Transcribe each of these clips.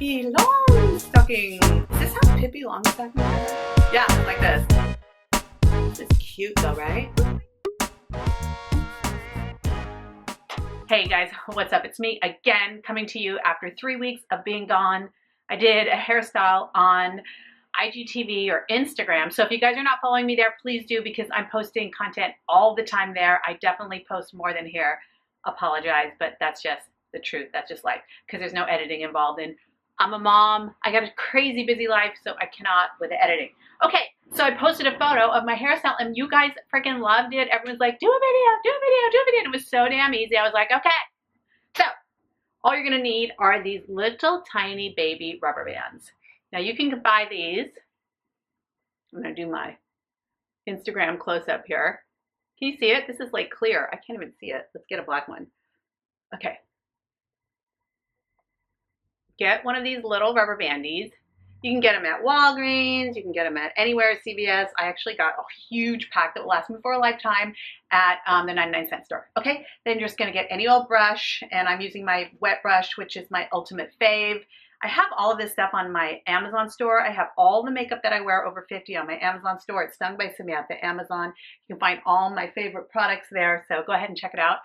Pippi Longstocking. Is this how Pippi Longstocking? Yeah, like this. This is cute though, right? Hey guys, what's up? It's me again, coming to you after 3 weeks of being gone. I did a hairstyle on IGTV or Instagram. So if you guys are not following me there, please do, because I'm posting content all the time there. I definitely post more than here. Apologize, but that's just the truth. That's just life, because there's no editing involved. And I'm a mom. I got a crazy busy life, so I cannot with the editing. Okay, so I posted a photo of my hairstyle and you guys freaking loved it. Everyone's like, do a video, do a video, do a video. And it was so damn easy. I was like, okay. So all you're gonna need are these little tiny baby rubber bands. Now you can buy these. I'm gonna do my Instagram close-up here. Can you see it? This is like clear. I can't even see it. Let's get a black one. Okay. Get one of these little rubber bandies. You can get them at Walgreens. You can get them at anywhere, CVS. I actually got a huge pack that will last me for a lifetime at the 99-cent store. Okay, then you're just gonna get any old brush, and I'm using my wet brush, which is my ultimate fave. I have all of this stuff on my Amazon store. I have all the makeup that I wear over 50 on my Amazon store. It's Stung by Samantha, Amazon. You can find all my favorite products there, so go ahead and check it out.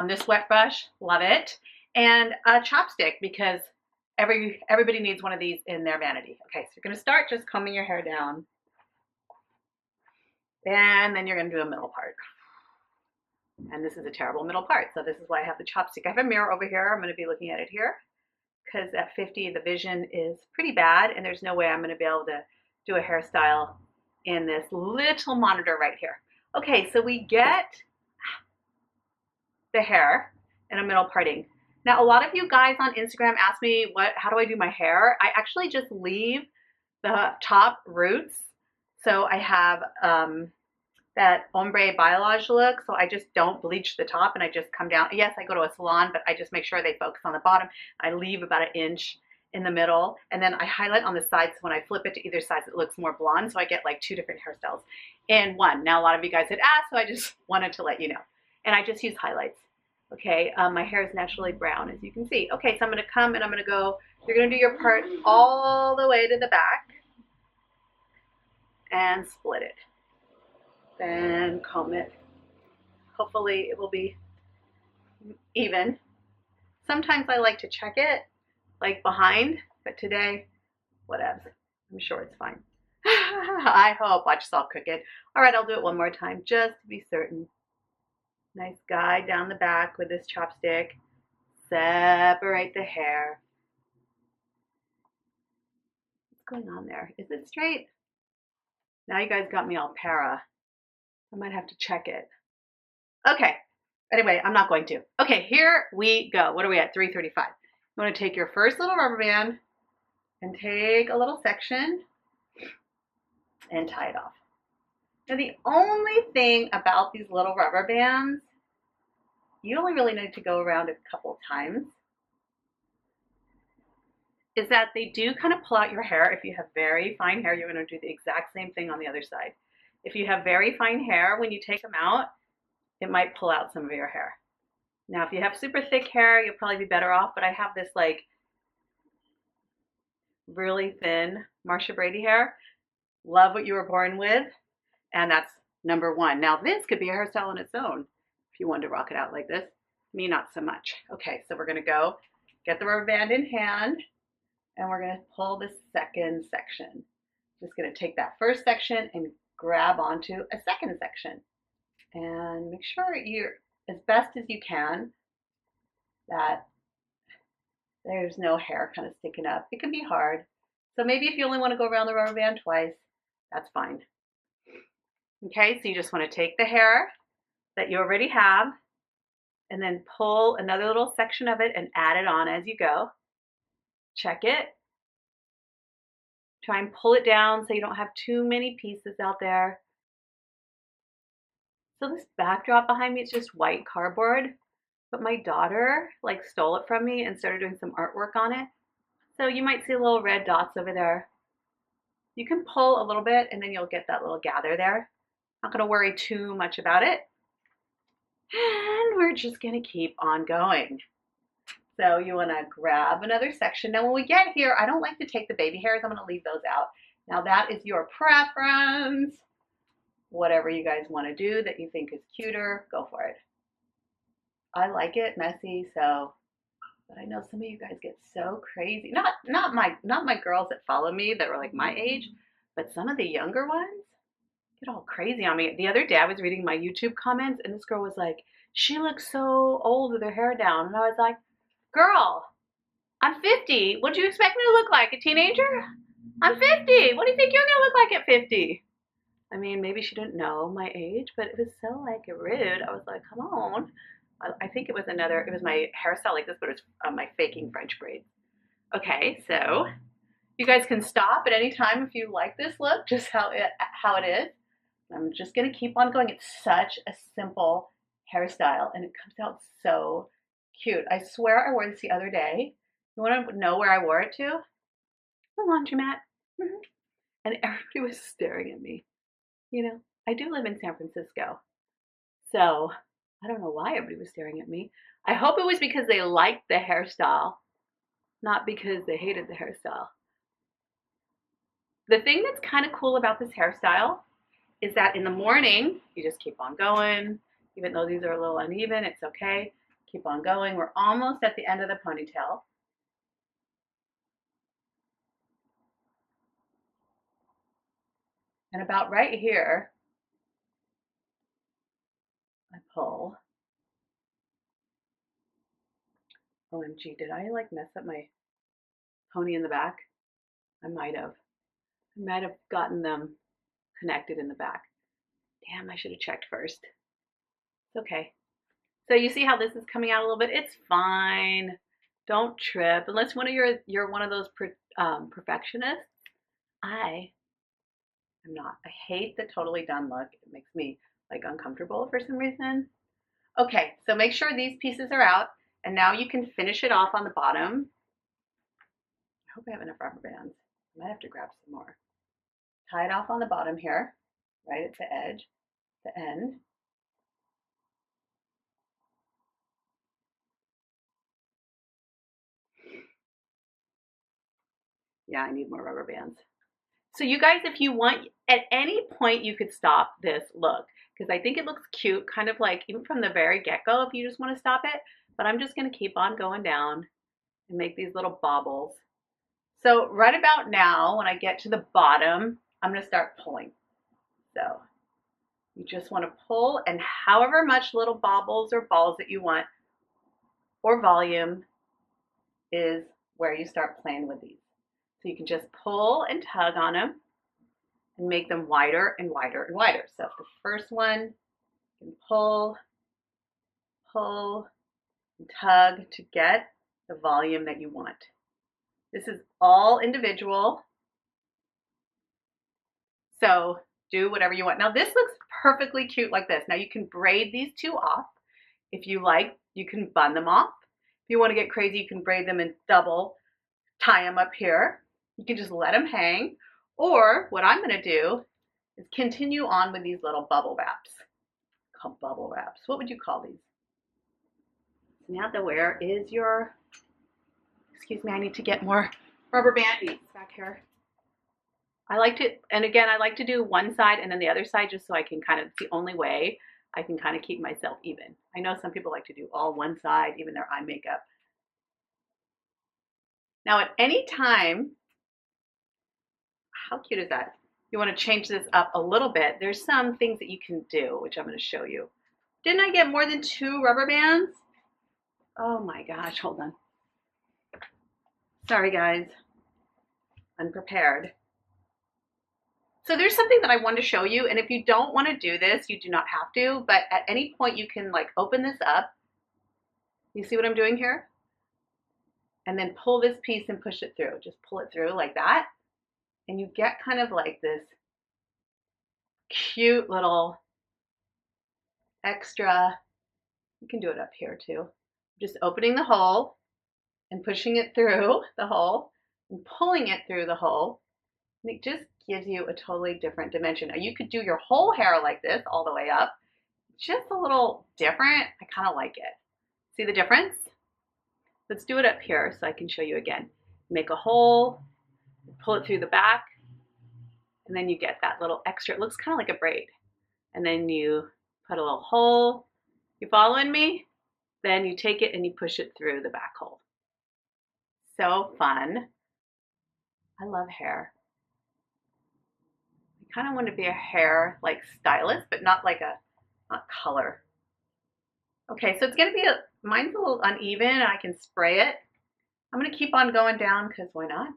This wet brush, love it. And a chopstick, because everybody needs one of these in their vanity. Okay, so you're gonna start just combing your hair down. And then you're gonna do a middle part. And this is a terrible middle part, so this is why I have the chopstick. I have a mirror over here. I'm gonna be looking at it here, because at 50, the vision is pretty bad, and there's no way I'm gonna be able to do a hairstyle in this little monitor right here. Okay, so we get the hair and a middle parting. Now, a lot of you guys on Instagram ask me, how do I do my hair? I actually just leave the top roots. So I have that ombre balayage look. So I just don't bleach the top and I just come down. Yes, I go to a salon, but I just make sure they focus on the bottom. I leave about 1 inch in the middle, and then I highlight on the sides. When I flip it to either side, it looks more blonde. So I get like 2 different hairstyles in one. Now, a lot of you guys had asked, so I just wanted to let you know. And I just use highlights. Okay, my hair is naturally brown, as you can see. Okay, so I'm gonna come and I'm gonna go, you're gonna do your part all the way to the back and split it. Then comb it. Hopefully it will be even. Sometimes I like to check it, like behind, but today, whatever. I'm sure it's fine. I hope. Watch this all crooked. All right, I'll do it one more time, just to be certain. Nice guide down the back with this chopstick. Separate the hair. What's going on there? Is it straight? Now you guys got me all para. I might have to check it. Okay. Anyway, I'm not going to. Okay, here we go. What are we at? 3:35. You want to take your first little rubber band and take a little section and tie it off. Now, the only thing about these little rubber bands, you only really need to go around a couple times, is that they do kind of pull out your hair. If you have very fine hair, you're going to do the exact same thing on the other side. If you have very fine hair, when you take them out, it might pull out some of your hair. Now, if you have super thick hair, you'll probably be better off, but I have this like really thin Marcia Brady hair. Love what you were born with. And that's number one. Now this could be a hairstyle on its own if you wanted to rock it out like this. Me, not so much. Okay, so we're gonna go get the rubber band in hand and we're gonna pull the second section. Just gonna take that first section and grab onto a second section. And make sure you're, as best as you can, that there's no hair kind of sticking up. It can be hard. So maybe if you only wanna go around the rubber band twice, that's fine. Okay, so you just want to take the hair that you already have and then pull another little section of it and add it on as you go. Check it. Try and pull it down so you don't have too many pieces out there. So this backdrop behind me is just white cardboard, but my daughter like stole it from me and started doing some artwork on it. So you might see little red dots over there. You can pull a little bit and then you'll get that little gather there. Not going to worry too much about it. And we're just going to keep on going. So you want to grab another section. Now when we get here, I don't like to take the baby hairs. I'm going to leave those out. Now that is your preference. Whatever you guys want to do that you think is cuter, go for it. I like it messy, so, but I know some of you guys get so crazy. Not my girls that follow me that were like my age, but some of the younger ones get all crazy on me. The other day I was reading my YouTube comments and this girl was like, she looks so old with her hair down. And I was like, girl, I'm 50. What do you expect me to look like? A teenager? I'm 50. What do you think you're gonna look like at 50? I mean, maybe she didn't know my age, but it was so like rude. I was like, come on. I think it was my hairstyle like this, but it was my faking French braids. Okay, so you guys can stop at any time if you like this look, just how it is. I'm just gonna keep on going. It's such a simple hairstyle and it comes out so cute. I swear I wore this the other day. You wanna know where I wore it to? The laundromat. And everybody was staring at me. You know, I do live in San Francisco, so I don't know why everybody was staring at me. I hope it was because they liked the hairstyle, not because they hated the hairstyle. The thing that's kind of cool about this hairstyle is that in the morning, you just keep on going. Even though these are a little uneven, it's okay. Keep on going. We're almost at the end of the ponytail. And about right here, I pull. OMG, did I like mess up my pony in the back? I might have. I might have gotten them connected in the back. Damn, I should have checked first. It's okay. So you see how this is coming out a little bit? It's fine. Don't trip. Unless you're one of those perfectionists. I am not. I hate the totally done look. It makes me like uncomfortable for some reason. Okay, so make sure these pieces are out. And now you can finish it off on the bottom. I hope I have enough rubber bands. I might have to grab some more. Tie it off on the bottom here, right at the edge, the end. Yeah, I need more rubber bands. So you guys, if you want, at any point you could stop this look because I think it looks cute, kind of like even from the very get-go if you just want to stop it. But I'm just going to keep on going down and make these little bobbles. So right about now, when I get to the bottom, I'm going to start pulling. So you just want to pull, and however much little bobbles or balls that you want or volume is where you start playing with these. So you can just pull and tug on them and make them wider and wider and wider. So the first one, you can pull, pull, and tug to get the volume that you want. This is all individual. So do whatever you want. Now this looks perfectly cute like this. Now you can braid these two off. If you like, you can bun them off. If you want to get crazy, you can braid them and double tie them up here. You can just let them hang. Or what I'm going to do is continue on with these little bubble wraps. Called bubble wraps. What would you call these? Samantha, where is your, excuse me, I need to get more rubber bandies back here. I like to, and again, I like to do one side and then the other side just so I can kind of, it's the only way I can kind of keep myself even. I know some people like to do all one side, even their eye makeup. Now at any time, how cute is that? You want to change this up a little bit. There's some things that you can do, which I'm going to show you. Didn't I get more than 2 rubber bands? Oh my gosh, hold on. Sorry guys, unprepared. So there's something that I want to show you, and if you don't want to do this, you do not have to, but at any point you can like open this up. You see what I'm doing here? And then pull this piece and push it through. Just pull it through like that. And you get kind of like this cute little extra, you can do it up here too. Just opening the hole and pushing it through the hole and pulling it through the hole. And it just gives you a totally different dimension. Now you could do your whole hair like this all the way up. Just a little different. I kind of like it. See the difference? Let's do it up here so I can show you again. Make a hole, pull it through the back, and then you get that little extra, it looks kind of like a braid. And then you put a little hole. You following me? Then you take it and you push it through the back hole. So fun. I love hair. I kind of want to be a hair like stylist, but not like not color. Okay, so it's gonna be mine's a little uneven and I can spray it. I'm gonna keep on going down because why not?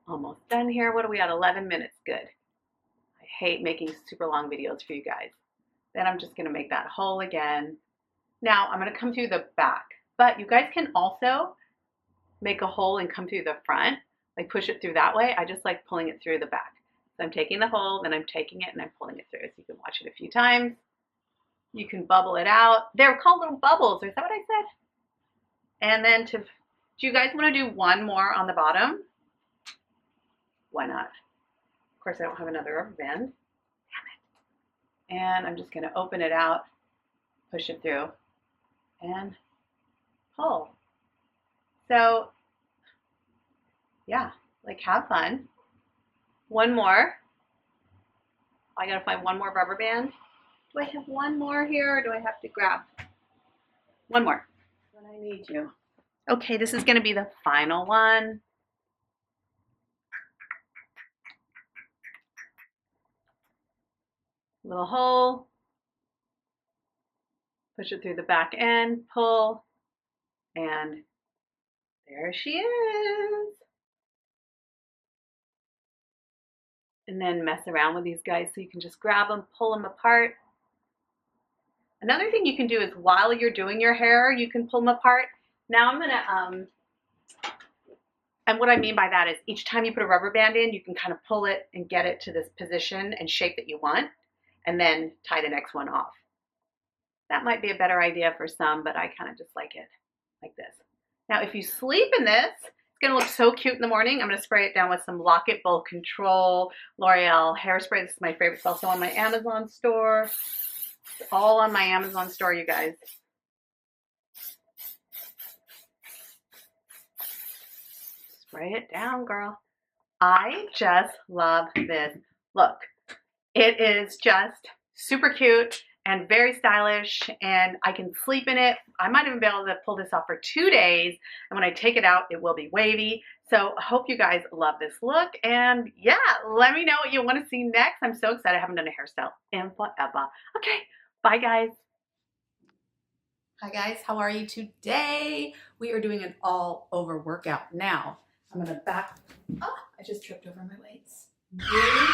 Almost done here. What are we at? 11 minutes. Good. I hate making super long videos for you guys. Then I'm just gonna make that hole again. Now I'm gonna come through the back, but you guys can also make a hole and come through the front, like push it through that way. I just like pulling it through the back. So I'm taking the hole, then I'm taking it and I'm pulling it through. So you can watch it a few times. You can bubble it out. They're called little bubbles. Is that what I said? And then do you guys want to do one more on the bottom? Why not? Of course, I don't have another rubber band. Damn it. And I'm just going to open it out, push it through, and pull. So, yeah, like have fun. One more. I gotta find one more rubber band. Do I have one more here or do I have to grab? One more. When I need you. Okay, this is gonna be the final one. Little hole. Push it through the back end, pull, and there she is. And then mess around with these guys so you can just grab them, pull them apart. Another thing you can do is while you're doing your hair, you can pull them apart. Now I'm gonna, and what I mean by that is each time you put a rubber band in, you can kind of pull it and get it to this position and shape that you want, and then tie the next one off. That might be a better idea for some, but I kind of just like it like this. Now, if you sleep in this, it's gonna look so cute in the morning. I'm gonna spray it down with some Lock It Bulk Control L'Oreal hairspray. This is my favorite. It's also on my Amazon store. It's all on my Amazon store, you guys. Spray it down, girl. I just love this. Look, it is just super cute and very stylish, and I can sleep in it. I might even be able to pull this off for 2 days, and when I take it out, it will be wavy. So I hope you guys love this look, and yeah, let me know what you want to see next. I'm so excited. I haven't done a hairstyle in forever. Okay, bye guys. Hi guys, how are you today? We are doing an all over workout. Now, I'm gonna back, I just tripped over my weights. Really